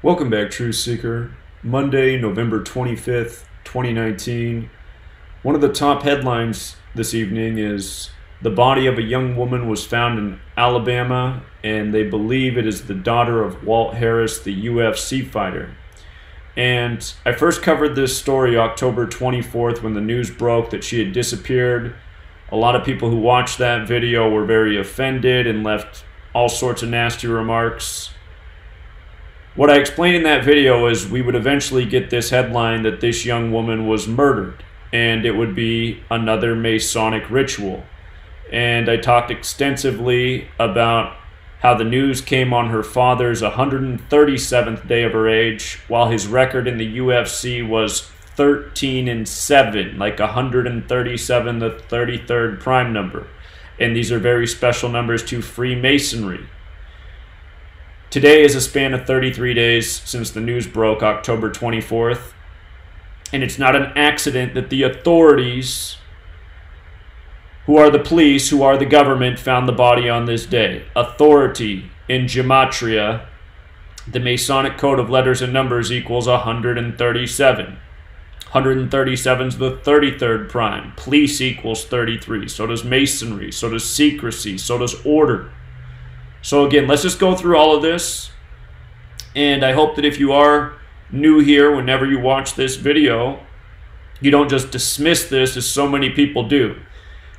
Welcome back, Truth Seeker. Monday, November 25th, 2019. One of the top headlines this evening is the body of a young woman was found in Alabama, and they believe it is the daughter of Walt Harris, the UFC fighter. And I first covered this story October 24th when the news broke that she had disappeared. A lot of people who watched that video were very offended and left all sorts of nasty remarks. What I explained in that video is we would eventually get this headline that this young woman was murdered, and it would be another Masonic ritual. And I talked extensively about how the news came on her father's 137th day of her age, while his record in the UFC was 13-7, like 137, the 33rd prime number. And these are very special numbers to Freemasonry. Today is a span of 33 days since the news broke October 24th, and it's not an accident that the authorities, who are the police, who are the government, found the body on this day. Authority in Gematria, the Masonic code of letters and numbers, equals 137. 137 is the 33rd prime. Police equals 33. So does Masonry. So does secrecy. So does order. So again, let's just go through all of this, and I hope that if you are new here, whenever you watch this video, you don't just dismiss this as so many people do.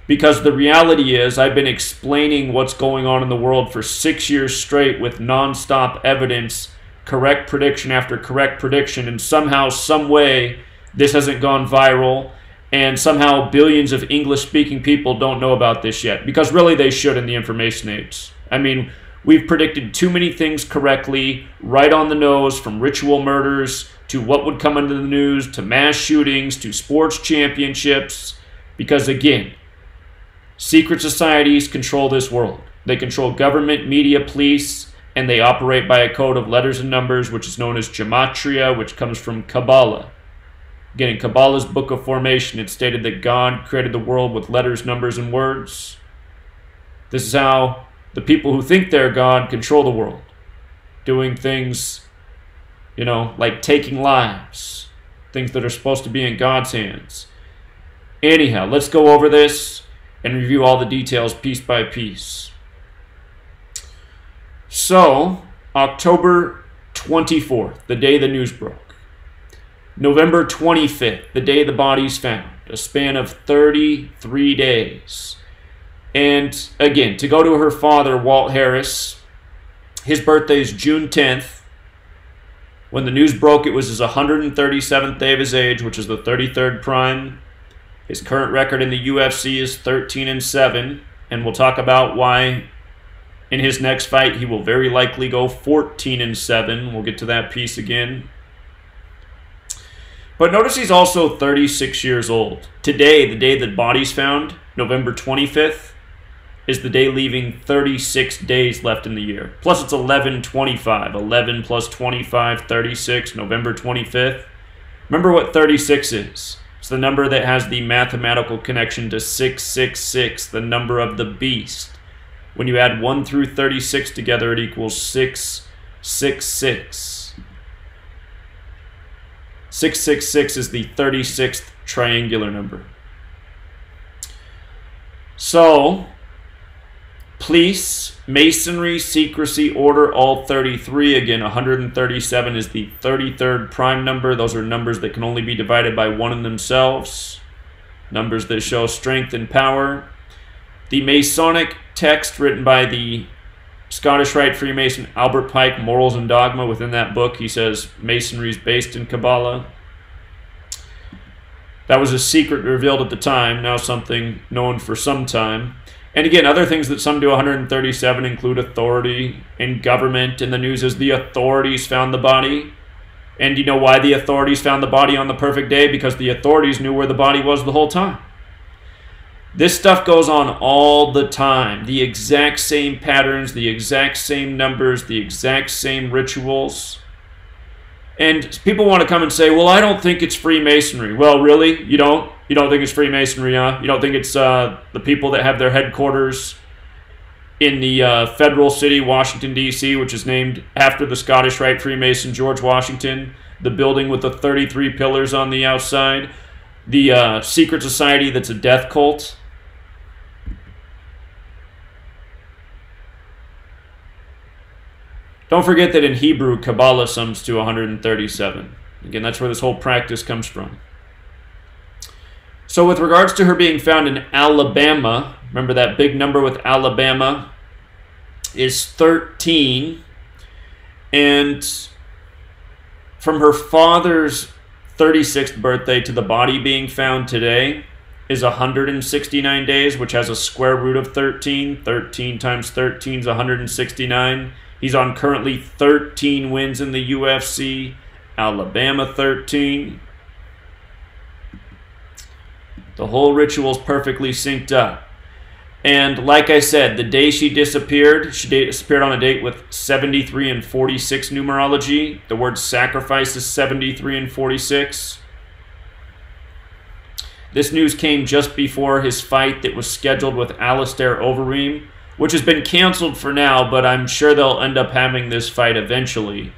Because the reality is, I've been explaining what's going on in the world for 6 years straight with non-stop evidence, correct prediction after correct prediction, and somehow, some way, this hasn't gone viral, and somehow billions of English-speaking people don't know about this yet. Because really they should in the information age. I mean, we've predicted too many things correctly, right on the nose, from ritual murders to what would come into the news, to mass shootings, to sports championships. Because again, secret societies control this world. They control government, media, police, and they operate by a code of letters and numbers, which is known as Gematria, which comes from Kabbalah. Again, in Kabbalah's Book of Formation, it stated that God created the world with letters, numbers, and words. This is how the people who think they're God control the world, doing things, like taking lives, things that are supposed to be in God's hands. Anyhow, let's go over this and review all the details piece by piece. So, October 24th, the day the news broke. November 25th, the day the body's found, a span of 33 days. And again, to go to her father, Walt Harris, his birthday is June 10th. When the news broke, it was his 137th day of his age, which is the 33rd prime. His current record in the UFC is 13-7, and we'll talk about why in his next fight he will very likely go 14-7. We'll get to that piece again. But notice he's also 36 years old. Today, the day the body's found, November 25th, is the day leaving 36 days left in the year. Plus it's 11/25. 11 plus 25, 36, November 25th. Remember what 36 is. It's the number that has the mathematical connection to 666, the number of the beast. When you add 1 through 36 together, it equals 666. 666 is the 36th triangular number. So, police, Masonry, secrecy, order, all 33. Again, 137 is the 33rd prime number. Those are numbers that can only be divided by one in themselves. Numbers that show strength and power. The Masonic text written by the Scottish Rite Freemason Albert Pike, Morals and Dogma. Within that book, he says Masonry is based in Kabbalah. That was a secret revealed at the time, now something known for some time. And again, other things that some do 137 include authority and government. And the news is the authorities found the body. And you know why the authorities found the body on the perfect day? Because the authorities knew where the body was the whole time. This stuff goes on all the time. The exact same patterns, the exact same numbers, the exact same rituals. And people want to come and say, well, I don't think it's Freemasonry. Well, really? You don't? You don't think it's Freemasonry, huh? You don't think it's the people that have their headquarters in the federal city, Washington, D.C., which is named after the Scottish Rite Freemason George Washington, the building with the 33 pillars on the outside, the secret society that's a death cult. Don't forget that in Hebrew, Kabbalah sums to 137. Again, that's where this whole practice comes from. So with regards to her being found in Alabama, remember that big number with Alabama is 13. And from her father's 36th birthday to the body being found today is 169 days, which has a square root of 13. 13 times 13 is 169. He's on currently 13 wins in the UFC. Alabama 13. The whole ritual's perfectly synced up. And like I said, the day she disappeared on a date with 73 and 46 numerology. The word sacrifice is 73 and 46. This news came just before his fight that was scheduled with Alistair Overeem, which has been canceled for now, but I'm sure they'll end up having this fight eventually.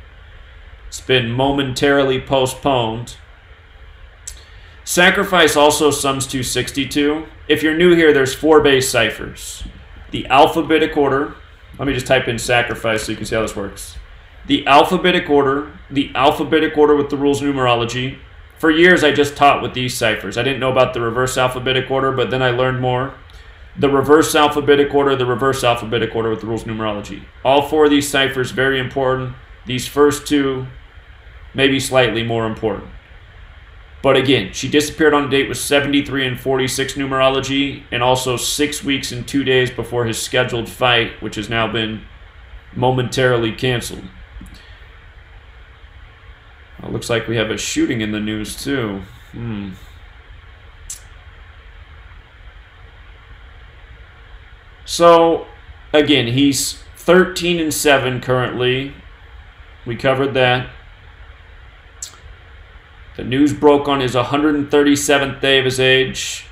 It's been momentarily postponed. Sacrifice also sums to 62. If you're new here, there's 4 base ciphers. The alphabetic order. Let me just type in sacrifice so you can see how this works. The alphabetic order with the rules of numerology. For years, I just taught with these ciphers. I didn't know about the reverse alphabetic order, but then I learned more. The reverse alphabetic order with the rules of numerology. All 4 of these ciphers, very important. These first 2, maybe slightly more important. But again, she disappeared on a date with 73 and 46 numerology, and also 6 weeks and 2 days before his scheduled fight, which has now been momentarily canceled. Well, looks like we have a shooting in the news too. So, again, he's 13 and 7 currently. We covered that. The news broke on his 137th day of his age.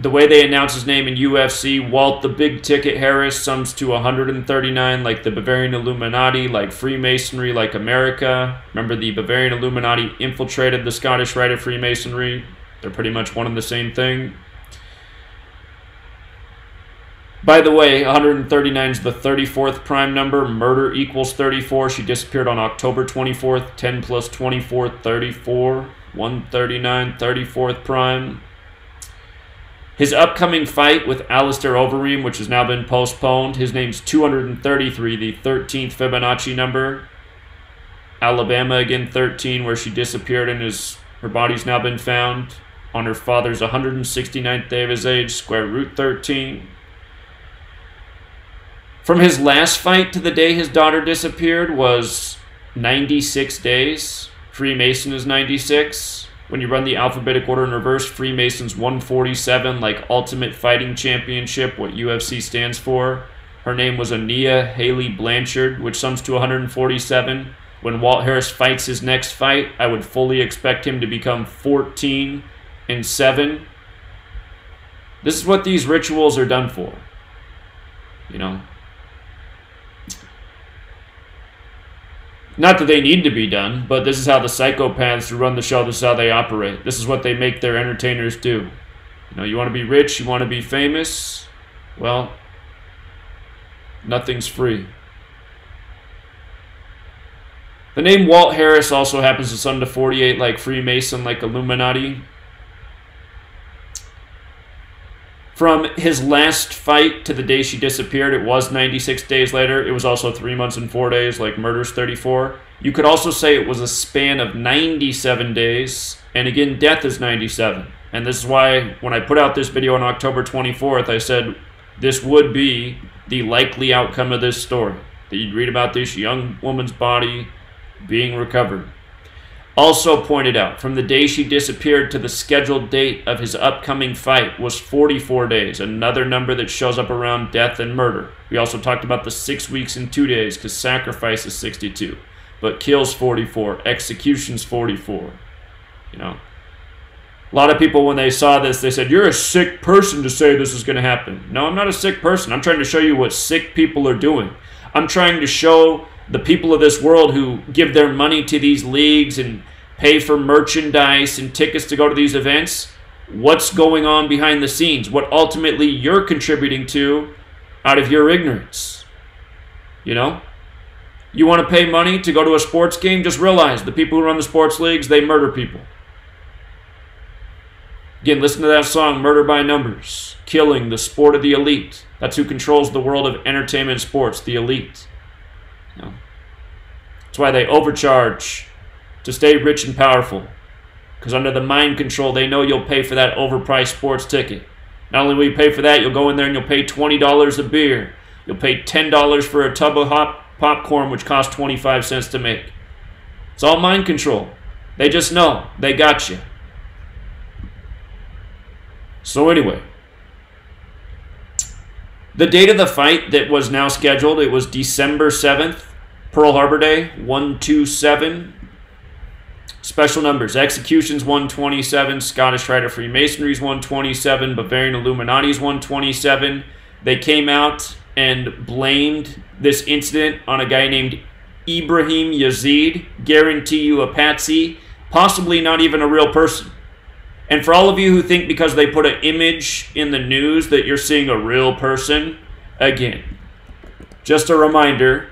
The way they announce his name in UFC, Walt the Big Ticket Harris sums to 139, like the Bavarian Illuminati, like Freemasonry, like America. Remember, the Bavarian Illuminati infiltrated the Scottish Rite of Freemasonry. They're pretty much one and the same thing. By the way, 139 is the 34th prime number. Murder equals 34. She disappeared on October 24th. 10 plus 24, 34. 139, 34th prime. His upcoming fight with Alistair Overeem, which has now been postponed, his name's 233, the 13th Fibonacci number. Alabama, again, 13, where she disappeared and her body's now been found on her father's 169th day of his age, square root 13. From his last fight to the day his daughter disappeared was 96 days. Freemason is 96. When you run the alphabetic order in reverse, Freemason's 147, like Ultimate Fighting Championship, what UFC stands for. Her name was Ania Haley Blanchard, which sums to 147. When Walt Harris fights his next fight, I would fully expect him to become 14 and 7. This is what these rituals are done for. You know? Not that they need to be done, but this is how the psychopaths who run the show, this is how they operate. This is what they make their entertainers do. You know, you want to be rich, you want to be famous, well, nothing's free. The name Walt Harris also happens to sum to 48, like Freemason, like Illuminati. From his last fight to the day she disappeared, it was 96 days later. It was also 3 months and 4 days, like Murder's 34. You could also say it was a span of 97 days. And again, death is 97. And this is why when I put out this video on October 24th, I said this would be the likely outcome of this story. That you'd read about this young woman's body being recovered. Also pointed out, from the day she disappeared to the scheduled date of his upcoming fight was 44 days, another number that shows up around death and murder. We also talked about the 6 weeks and 2 days, because sacrifice is 62, but kills 44, executions 44, you know. A lot of people, when they saw this, they said, you're a sick person to say this is going to happen. No, I'm not a sick person. I'm trying to show you what sick people are doing. I'm trying to show the people of this world who give their money to these leagues and pay for merchandise and tickets to go to these events, what's going on behind the scenes, what ultimately you're contributing to out of your ignorance. You know? You want to pay money to go to a sports game? Just realize the people who run the sports leagues, they murder people. Again, listen to that song, Murder by Numbers. Killing the sport of the elite. That's who controls the world of entertainment and sports, the elite. You know? That's why they overcharge to stay rich and powerful. Because under the mind control, they know you'll pay for that overpriced sports ticket. Not only will you pay for that, you'll go in there and you'll pay $20 a beer. You'll pay $10 for a tub of hot popcorn, which costs 25 cents to make. It's all mind control. They just know. They got you. So anyway, the date of the fight that was now scheduled, it was December 7th, Pearl Harbor Day, 127. Special numbers, executions 127, Scottish Rite of Freemasonry's 127, Bavarian Illuminati's 127. They came out and blamed this incident on a guy named Ibrahim Yazid. Guarantee you a patsy, possibly not even a real person. And for all of you who think because they put an image in the news that you're seeing a real person, again, just a reminder,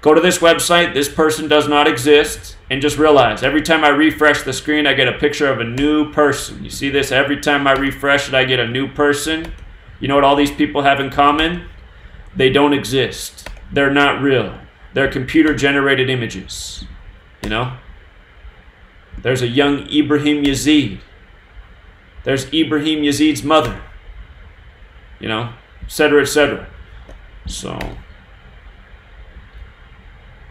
go to this website, this person does not exist, and just realize every time I refresh the screen, I get a picture of a new person. You see this? Every time I refresh it, I get a new person. You know what all these people have in common? They don't exist. They're not real. They're computer-generated images. You know? There's a young Ibrahim Yazid. There's Ibrahim Yazid's mother. You know? Etc., etc. So...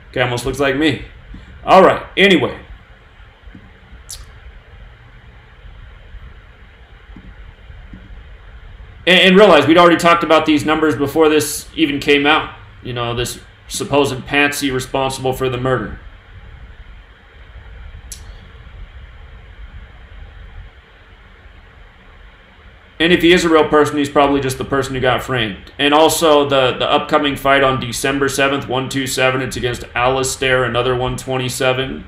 okay, almost looks like me. All right, anyway. And realize we'd already talked about these numbers before this even came out. You know, this supposed patsy responsible for the murder. And if he is a real person, he's probably just the person who got framed. And also the upcoming fight on December 7th, 127, it's against Alistair, another 127.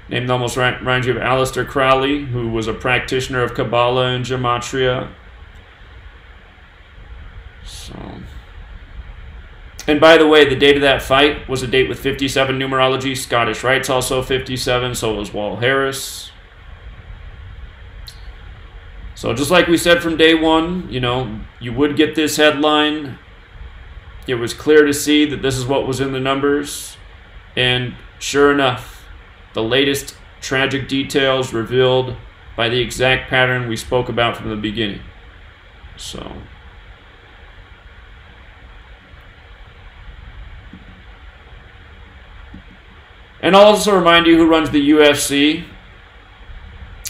Named almost reminds you of Aleister Crowley, who was a practitioner of Kabbalah and Gematria. So. And by the way, the date of that fight was a date with 57 numerology. Scottish Rite's also 57, so was Walt Harris. So just like we said from day one, you know, you would get this headline. It was clear to see that this is what was in the numbers. And sure enough, the latest tragic details revealed by the exact pattern we spoke about from the beginning. So... and I'll also remind you who runs the UFC.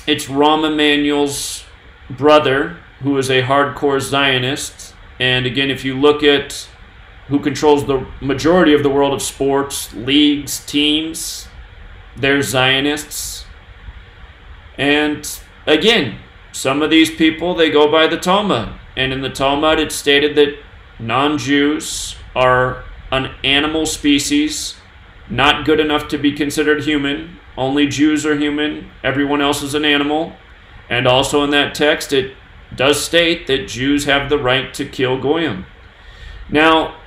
It's Rahm Emanuel's brother, who is a hardcore Zionist. And again, if you look at who controls the majority of the world of sports, leagues, teams, they're Zionists. And again, some of these people, they go by the Talmud. And in the Talmud, it's stated that non-Jews are an animal species, not good enough to be considered human. Only Jews are human. Everyone else is an animal. And also in that text, it does state that Jews have the right to kill Goyim. Now,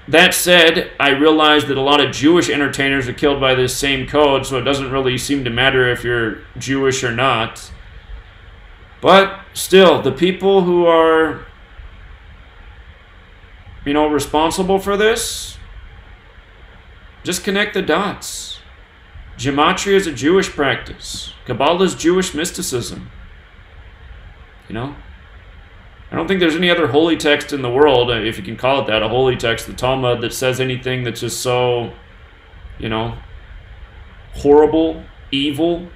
that said, I realize that a lot of Jewish entertainers are killed by this same code, so it doesn't really seem to matter if you're Jewish or not. But still, the people who are, you know, responsible for this, just connect the dots. Gematria is a Jewish practice. Kabbalah is Jewish mysticism. You know? I don't think there's any other holy text in the world, if you can call it that, a holy text, the Talmud, that says anything that's just so, you know, horrible, evil.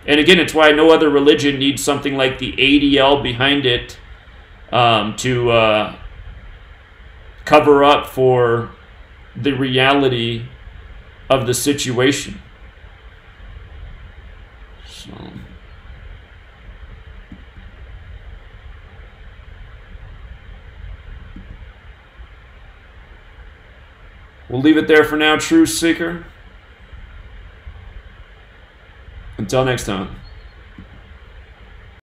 And again, it's why no other religion needs something like the ADL behind it to cover up for the reality of the situation. So, We'll leave it there for now, Truth Seeker. Until next time.